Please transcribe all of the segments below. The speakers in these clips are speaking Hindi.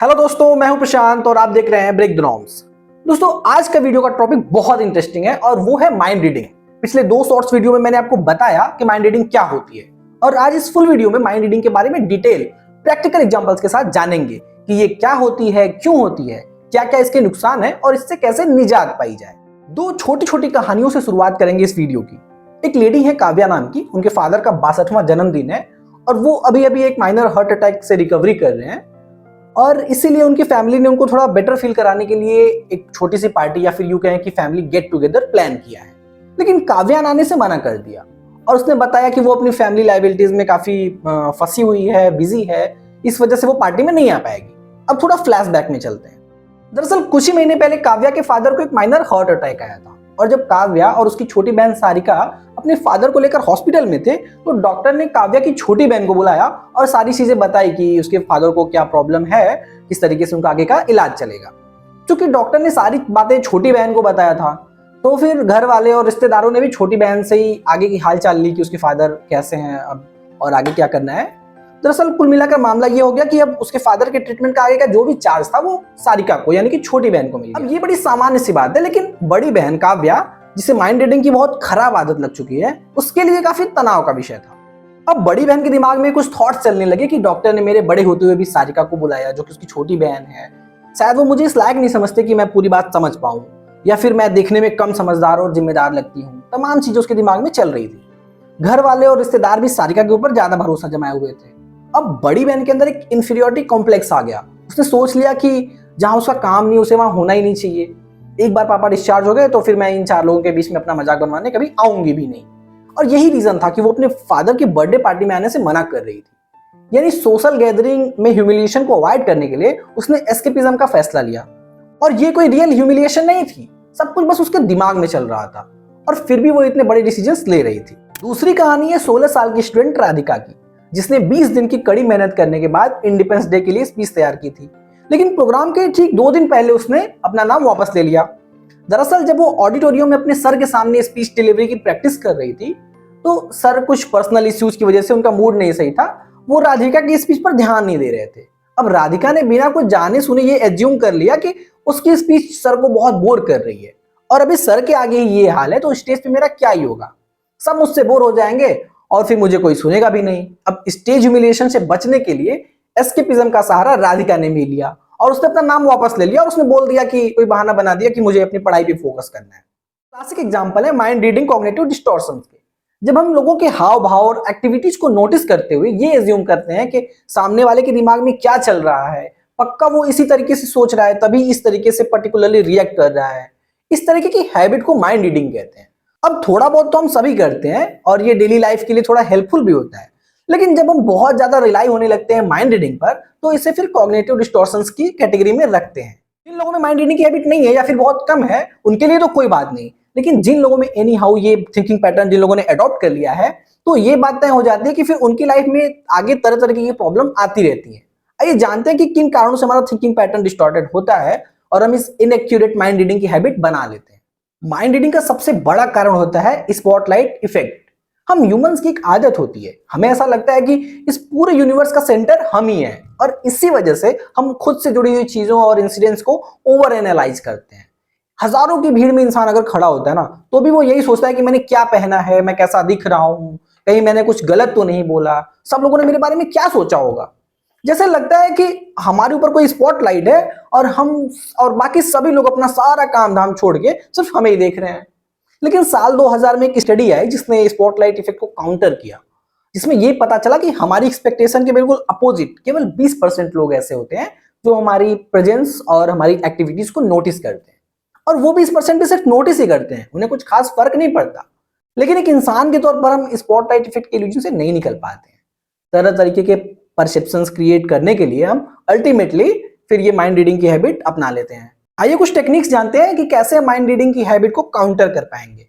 हेलो दोस्तों, मैं हूं प्रशांत और आप देख रहे हैं ब्रेक द नॉर्म्स। दोस्तों, आज का वीडियो का टॉपिक बहुत इंटरेस्टिंग है और वो है माइंड रीडिंग। पिछले 2 शॉर्ट्स वीडियो में मैंने आपको बताया कि माइंड रीडिंग क्या होती है और आज इस फुल वीडियो में माइंड रीडिंग के बारे में डिटेल प्रैक्टिकल एग्जांपल्स के साथ जानेंगे कि ये क्या होती है, क्यों होती है, क्या क्या इसके नुकसान है और इससे कैसे निजात पाई जाए। 2 छोटी छोटी कहानियों से शुरुआत करेंगे इस वीडियो की। एक लेडी है काव्या नाम की, उनके फादर का 62वां जन्मदिन है और वो अभी अभी एक माइनर हार्ट अटैक से रिकवरी कर रहे हैं और इसीलिए उनकी फैमिली ने उनको थोड़ा बेटर फील कराने के लिए एक छोटी सी पार्टी या फिर यूं कहें कि फैमिली गेट टुगेदर प्लान किया है। लेकिन काव्या आने से मना कर दिया और उसने बताया कि वो अपनी फैमिली लायबिलिटीज में काफी फंसी हुई है, बिजी है, इस वजह से वो पार्टी में नहीं आ पाएगी। अब थोड़ा फ्लैशबैक में चलते हैं। दरअसल कुछ ही महीने पहले काव्या के फादर को एक माइनर हार्ट अटैक आया था और जब काव्या और उसकी छोटी बहन सारिका अपने फादर को लेकर हॉस्पिटल में थे तो डॉक्टर ने काव्या की छोटी बहन को बुलाया और सारी चीजें बताई कि उसके फादर को क्या प्रॉब्लम है, किस तरीके से उनका आगे का इलाज चलेगा। क्योंकि डॉक्टर ने सारी बातें छोटी बहन को बताया था तो फिर घर वाले और रिश्तेदारों ने भी छोटी बहन से ही आगे की हालचाल ली कि उसके फादर कैसे हैं अब और आगे क्या करना है। दरअसल कुल मिलाकर मामला ये हो गया कि अब उसके फादर के ट्रीटमेंट का आगे का जो भी चार्ज था वो सारिका को यानी कि छोटी बहन को मिल गया। अब ये बड़ी सामान्य सी बात है, लेकिन बड़ी बहन काव्या जिसे माइंड रीडिंग की बहुत खराब आदत लग चुकी है उसके लिए काफी तनाव का विषय था। अब बड़ी बहन के दिमाग में कुछ थॉट्स चलने लगे कि डॉक्टर ने मेरे बड़े होते हुए भी सारिका को बुलाया जो कि उसकी छोटी बहन है, शायद वो मुझे इस लायक नहीं समझते कि मैं पूरी बात समझ पाऊं या फिर मैं देखने में कम समझदार और जिम्मेदार लगती हूँ। तमाम चीजें उसके दिमाग में चल रही थी। घर वाले और रिश्तेदार भी सारिका के ऊपर ज्यादा भरोसा जमाए हुए थे। अब बड़ी बहन के अंदर एक इंफीरियोरिटी कॉम्प्लेक्स आ गया। उसने सोच लिया कि जहां उसका काम नहीं उसे वहां होना ही नहीं चाहिए। एक बार पापा डिस्चार्ज हो गए तो फिर मैं इन 4 लोगों के बीच में अपना मजाक बनवाने कभी आऊंगी भी नहीं। और यही रीजन था कि वो अपने फादर की बर्थडे पार्टी में आने से मना कर रही थी। यानी सोशल गैदरिंग में ह्यूमिलिएशन को अवॉइड करने के लिए उसने एस्केपिज्म का फैसला लिया। और ये कोई रियल ह्यूमिलिएशन नहीं थी, सब कुछ बस उसके दिमाग में चल रहा था और फिर भी वो इतने बड़े डिसीजंस ले रही थी। दूसरी कहानी है 16 साल की स्टूडेंट राधिका की, जिसने 20 दिन की कड़ी मेहनत करने के बाद इंडिपेंडेंस डे के लिए स्पीच तैयार की थी। लेकिन प्रोग्राम के ठीक 2 दिन पहले उसने अपना नाम वापस ले लिया। दरअसल जब वो ऑडिटोरियम में अपने सर के सामने स्पीच डिलीवरी की प्रैक्टिस कर रही थी तो सर कुछ पर्सनल इश्यूज की वजह से उनका मूड नहीं सही था, वो राधिका की स्पीच पर ध्यान नहीं दे रहे थे। अब राधिका ने बिना कुछ जाने सुने ये एज्यूम कर लिया कि उसकी स्पीच सर को बहुत बोर कर रही है और अभी सर के आगे ही ये हाल है तो स्टेज पे मेरा क्या ही होगा, सब मुझसे बोर हो जाएंगे और फिर मुझे कोई सुनेगा भी नहीं। अब स्टेज ह्यूमिलिएशन से बचने के लिए एस्केपिज्म का सहारा राधिका ने भी लिया और उसने अपना नाम वापस ले लिया और उसने बोल दिया कि कोई बहाना बना दिया कि मुझे अपनी पढ़ाई पे फोकस करना है। क्लासिक एग्जांपल है माइंड रीडिंग कॉग्निटिव डिस्टॉर्शंस के। जब हम लोगों के हाव भाव और एक्टिविटीज को नोटिस करते हुए ये एज्यूम करते हैं कि सामने वाले के दिमाग में क्या चल रहा है, पक्का वो इसी तरीके से सोच रहा है तभी इस तरीके से पर्टिकुलरली रिएक्ट कर रहा है, इस तरीके की हैबिट को माइंड रीडिंग कहते हैं। अब थोड़ा बहुत तो हम सभी करते हैं और ये डेली लाइफ के लिए थोड़ा हेल्पफुल भी होता है, लेकिन जब हम बहुत ज्यादा रिलाई होने लगते हैं माइंड रीडिंग पर तो इसे फिर कॉग्निटिव डिस्टॉर्शंस की कैटेगरी में रखते हैं। जिन लोगों में माइंड रीडिंग की हैबिट नहीं है या फिर बहुत कम है उनके लिए तो कोई बात नहीं, लेकिन जिन लोगों में एनी हाउ ये थिंकिंग पैटर्न जिन लोगों ने अडॉप्ट कर लिया है तो ये बात तय हो जाती है कि फिर उनकी लाइफ में आगे तरह तरह की प्रॉब्लम आती रहती है। आइए जानते हैं कि किन कारणों से हमारा थिंकिंग पैटर्न डिस्टॉर्टेड होता है और हम इस इनएक्यूरेट माइंड रीडिंग की हैबिट बना लेते हैं। माइंड रीडिंग का सबसे बड़ा कारण होता है स्पॉटलाइट इफेक्ट। हम ह्यूमंस की एक आदत होती है, हमें ऐसा लगता है कि इस पूरे यूनिवर्स का सेंटर हम ही हैं और इसी वजह से हम खुद से जुड़ी हुई चीजों और इंसिडेंट्स को ओवर एनालाइज करते हैं। हजारों की भीड़ में इंसान अगर खड़ा होता है ना तो भी वो यही सोचता है कि मैंने क्या पहना है, मैं कैसा दिख रहा हूं, कहीं मैंने कुछ गलत तो नहीं बोला, सब लोगों ने मेरे बारे में क्या सोचा होगा। जैसे लगता है कि हमारे ऊपर कोई स्पॉटलाइट है और हम और बाकी सभी लोग अपना सारा काम धाम छोड़ के सिर्फ हमें ही देख रहे हैं। लेकिन साल 2000 में एक स्टडी आई जिसने स्पॉटलाइट इफेक्ट को काउंटर किया, जिसमें ये पता चला कि हमारी एक्सपेक्टेशन के बिल्कुल अपोजिट केवल 20% लोग ऐसे होते हैं जो हमारी प्रेजेंस और हमारी एक्टिविटीज को नोटिस करते हैं और वो 20% भी सिर्फ नोटिस ही करते हैं, उन्हें कुछ खास फर्क नहीं पड़ता। लेकिन एक इंसान के तौर पर हम स्पॉटलाइट इफेक्ट के इल्यूजन से नहीं निकल पाते हैं। तरह तरीके के परसेप्शंस क्रिएट करने के लिए हम अल्टीमेटली फिर ये माइंड रीडिंग की हैबिट अपना लेते हैं। आइए कुछ टेक्निक्स जानते हैं कि कैसे माइंड रीडिंग की हैबिट को काउंटर कर पाएंगे।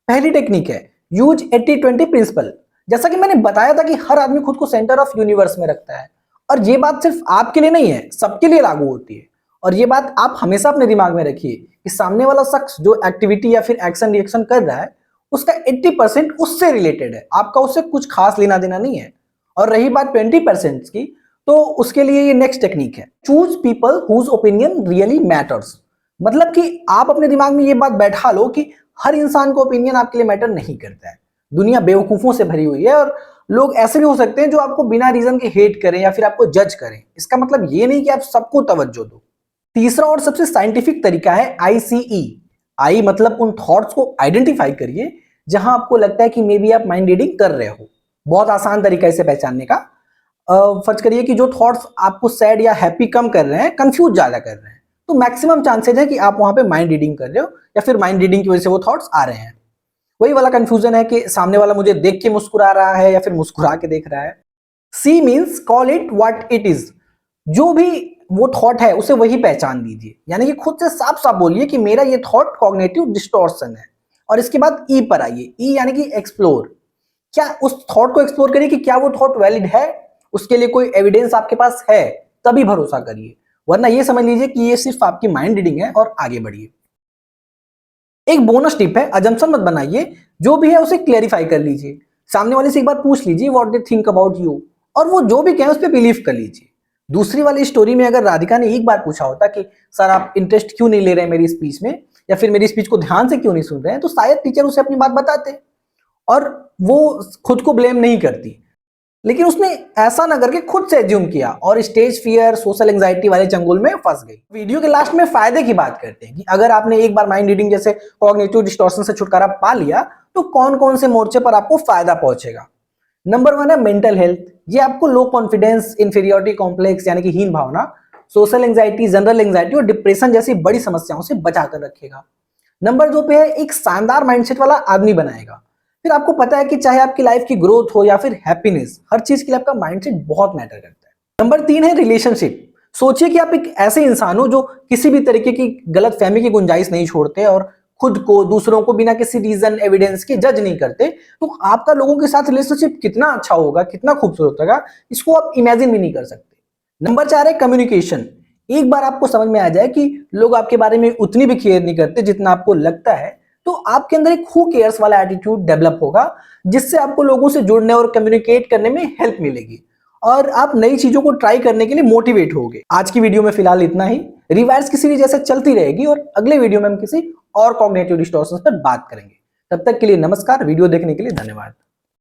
पहली टेक्निक है यूज 80-20 प्रिंसिपल। जैसा कि मैंने बताया था कि हर आदमी खुद को सेंटर ऑफ यूनिवर्स में रखता है और ये बात सिर्फ आपके लिए नहीं है, सबके लिए लागू होती है। और ये बात आप हमेशा अपने दिमाग में रखिए कि सामने वाला शख्स जो एक्टिविटी या फिर एक्शन रिएक्शन कर रहा है उसका 80% उससे रिलेटेड है, आपका उससे कुछ खास लेना देना नहीं है। और रही बात 20% की, तो उसके लिए ये नेक्स्ट टेक्निक है, choose people whose opinion really matters. मतलब कि आप अपने दिमाग में ये बात बैठा लो कि हर इंसान को ओपिनियन आपके लिए मैटर नहीं करता है। दुनिया बेवकूफों से भरी हुई है और लोग ऐसे भी हो सकते हैं जो आपको बिना रीजन के हेट करें या फिर आपको जज करें। इसका मतलब ये नहीं कि आप सबको तवज्जो दो। तीसरा और सबसे साइंटिफिक तरीका है ICE। आई मतलब उन थॉट्स को आइडेंटिफाई करिए जहां आपको लगता है कि मे बी आप माइंड रीडिंग कर रहे हो। बहुत आसान तरीका है इसे पहचानने का। फर्ज करिए कि जो थॉट्स आपको सैड या हैप्पी कम कर रहे हैं, कंफ्यूज ज्यादा कर रहे हैं, तो मैक्सिमम चांसेज है कि आप वहां पे माइंड रीडिंग कर रहे हो या फिर माइंड रीडिंग की वजह से वो थॉट्स आ रहे हैं। वही वाला कंफ्यूजन है कि सामने वाला मुझे देख के मुस्कुरा रहा है या फिर मुस्कुरा के देख रहा है। See means call it what it is. जो भी वो थॉट है उसे वही पहचान दीजिए, यानी कि खुद से साफ साफ बोलिए कि मेरा ये थॉट कॉग्निटिव डिस्टॉर्शन है। और इसके बाद ई पर आइए, ई यानी कि एक्सप्लोर। क्या उस थॉट को एक्सप्लोर करिए कि क्या वो थॉट वैलिड है, उसके लिए कोई एविडेंस आपके पास है, तभी भरोसा करिए, वरना ये समझ लीजिए कि ये सिर्फ आपकी माइंड रीडिंग है और आगे बढ़िए। एक बोनस टिप है, अजम्पशन मत बनाइए, जो भी है उसे क्लेरिफाई कर लीजिए। सामने वाले से एक बार पूछ लीजिए what they think about you, और वो जो भी कहें उस पर बिलीव कर लीजिए। दूसरी वाली स्टोरी में अगर राधिका ने एक बार पूछा होता कि सर आप इंटरेस्ट क्यों नहीं ले रहे हैं मेरी स्पीच में, या फिर मेरी स्पीच को ध्यान से क्यों नहीं सुन रहे हैं, तो शायद टीचर उसे अपनी बात बताते और वो खुद को ब्लेम नहीं करती। लेकिन उसने ऐसा ना करके खुद से एज्यूम किया और स्टेज फियर, सोशल एंजाइटी वाले चंगुल में फंस गई। वीडियो के लास्ट में फायदे की बात करते हैं कि अगर आपने एक बार माइंड रीडिंग जैसे कॉग्निटिव डिस्टॉर्शन से छुटकारा पा लिया तो कौन कौन से मोर्चे पर आपको फायदा पहुंचेगा। नंबर 1 है मेंटल हेल्थ। ये आपको लो कॉन्फिडेंस, इंफीरियोरिटी कॉम्प्लेक्स यानी कि हीन भावना, सोशल एंजाइटी, जनरल एंजाइटी और डिप्रेशन जैसी बड़ी समस्याओं से बचा कर रखेगा। नंबर 2 पे है एक शानदार माइंडसेट वाला आदमी बनाएगा। फिर आपको पता है कि चाहे आपकी लाइफ की ग्रोथ हो या फिर हैप्पीनेस, हर चीज के लिए आपका माइंडसेट बहुत मैटर करता है। नंबर 3 है रिलेशनशिप। सोचिए कि आप एक ऐसे इंसान हो जो किसी भी तरीके की गलत फहमी की गुंजाइश नहीं छोड़ते और खुद को, दूसरों को बिना किसी रीजन, एविडेंस के जज नहीं करते। तो आपका लोगों के साथ रिलेशनशिप कितना अच्छा होगा, कितना खूबसूरत होगा, इसको आप इमेजिन भी नहीं कर सकते। नंबर 4 है कम्युनिकेशन। एक बार आपको समझ में आ जाए कि लोग आपके बारे में उतनी भी केयर नहीं करते जितना आपको लगता है, तो आपके अंदर एक हु केयर्स वाला एटीट्यूड डेवलप होगा, जिससे आपको लोगों से जुड़ने और कम्युनिकेट करने में हेल्प मिलेगी और आप नई चीजों को ट्राई करने के लिए मोटिवेट होगे। आज की वीडियो में फिलहाल इतना ही। रिवाइज की सीरीज ऐसे चलती रहेगी और अगले वीडियो में हम किसी और कॉग्निटिव डिस्टॉर्शंस पर बात करेंगे। तब तक के लिए नमस्कार। वीडियो देखने के लिए धन्यवाद।